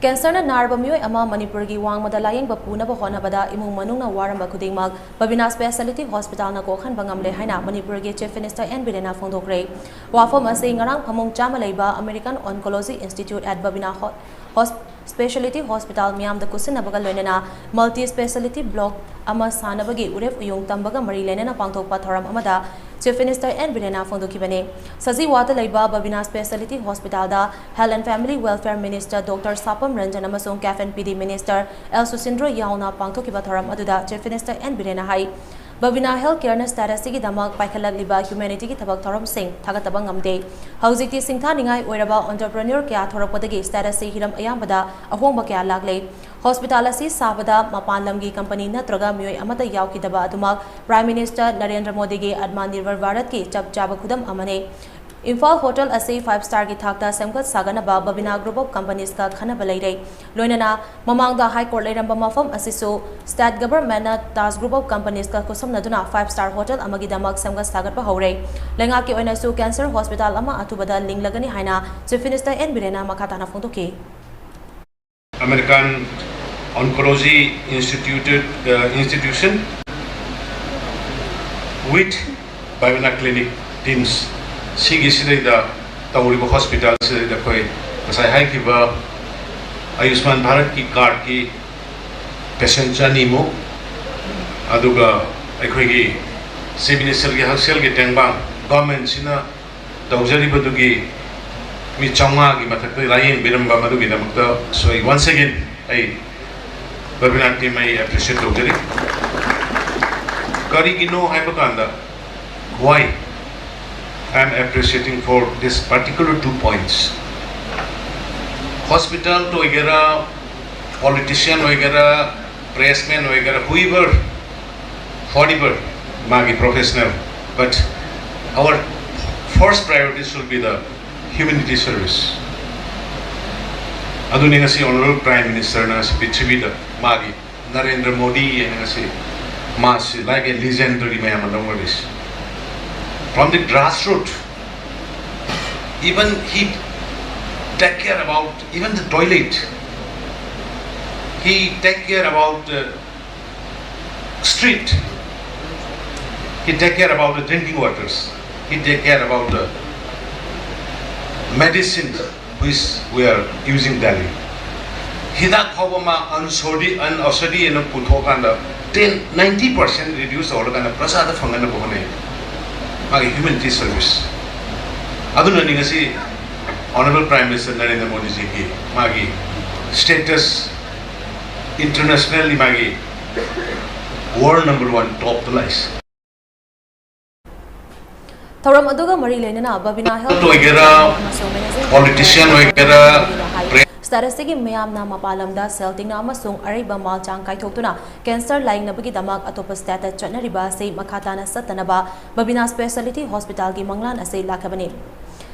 Cancer na narba miyoy ama Manipur gi wang madalayang bapuna ba honabada imong manung na waramba kudingmag Babina Specialty Hospital na kokhan bangamle haina Manipur gi Chief Minister N Birena phongdokre wafom ase ngarang phamong chama leiba American Oncology Institute at Babina Hosp Specialty Hospital miyam da kusin nabaga loinana multi specialty block ama sanabagi uref uyong tambaga mari lenana pangthokpa thoram amada Chief Minister N Birena phongdokibane saji wata leiba Babina Specialty Hospital da Health and Family Welfare Minister Dr. Sapam Ranjan amasong CAF PD Minister El Susindro yauna pangthokiba thoram aduda Chief Minister N Birena hai Babina Healthcare na status sigi damak paikhalagliba humanity ki thabak thoram sing thagataba ngamde haujikti singtha ningai oiraba entrepreneur kya thorakpadagi status se hiram ayambada ahongba kya lagle hospital asi sabada mapan lamgi company natraga miyoi amata yaukidaba adumak Prime Minister Narendra Modi gi Atmanirbhar Bharat ki chap chaba khudam amane Imphal Hotel ase 5-star ki thakta semkat saganaba Babina Group of Companies ka khana balai loinana mamangda High Court leiramba mafam asiso State Government na Tas Group of Companies ka kusam naduna 5-star hotel amagi damak semkat sagat pa hore lenga ki oina su cancer hospital ama atubada ling lagani haina Chief Minister N Birena makata na phongtoki American Oncology Institution with Babina Clinic teams Sigi Sidida Tauriba Hospital Sidida Koi Masai Haikiba Ayushman Bharat ki card ki patient Janimo Aduga Equigi Sibini Selgi Haksel ki Tengbang government Sina Taujari Badugi Mi Changa ki Matakti Rayin Biramba Madugi Namakta. So once again I Babina team I appreciate Taujari Karigino Haibakanda. Why? I am appreciating for this particular 2 points. Hospital to wagera, politician wagera, pressman wagera, whoever, whatever, magi professional. But our first priority should be the humanity service. Aduni ngasi Honorable Prime Minister na si Pichivida, magi Narendra Modi and ngasi mas like a legendary mayamandamodis. From the grassroots, even he take care about even the toilet. He take care about the street. He take care about the drinking waters. He take care about the medicine which we are using daily. Hidak hawama unsodi and puthokanda 90% reduce all kind of prasada fangana bohane. Magi humanity service. Aduna ningasi Honorable Prime Minister Narendra Modi ji ki magi status internationally magi world #1 top the list. Thoram aduga mari lenana Babina Health politician wagera Statistic mayam na mapalamda selting na amasung arayba malchang kaithoktuna cancer lying nabagi damak atopa status chatnariba se makata na satanaba Babina Specialty Hospital gi manglan ase lakabani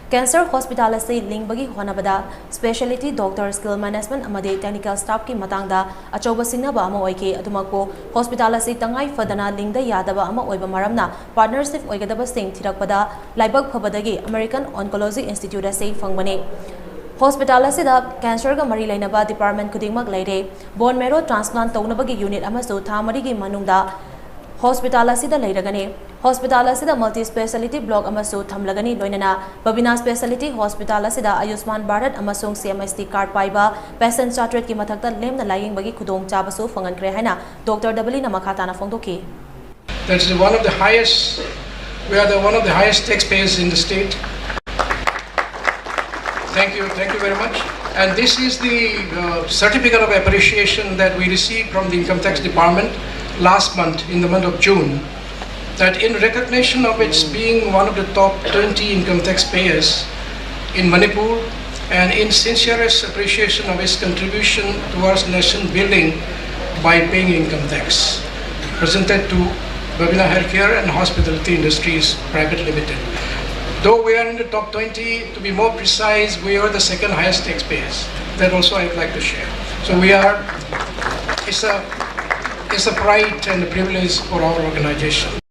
Cancer Hospital ase lingbagi honabada specialty doctor skill management amade technical staff ki matangda achoba sinaba ama oike adumakko hospital ase tangai fadana lingda yadaba ama oiba maramna partnership oigadaba sing thirakpada laibak phabadagi American Oncology Institute ase fangbane Hospital asida cancer ga mari lainaba department kudingmak leire bone marrow transplant taunabagi unit amasu thamari gi manungda hospital asida leiragani hospital asida multi specialty block amasu thamlagani loinana Babina Specialty Hospital asida Ayushman Bharat amasung CMST card paiba patient chartered ki mathakta lemna laying bagi khudong chabasu fangankre haina Dr. Babina makata na phongdoki That's one of the highest one of the highest taxpayers in the state. Thank you very much. And this is the certificate of appreciation that we received from the Income Tax Department last month, in the month of June, that in recognition of its being one of the top 20 income taxpayers in Manipur and in sincerest appreciation of its contribution towards nation building by paying income tax, presented to Babina Healthcare and Hospitality Industries Private Limited. Though we are in the top 20, to be more precise, we are the second highest taxpayers. That also I'd like to share. So it's a pride and a privilege for our organization.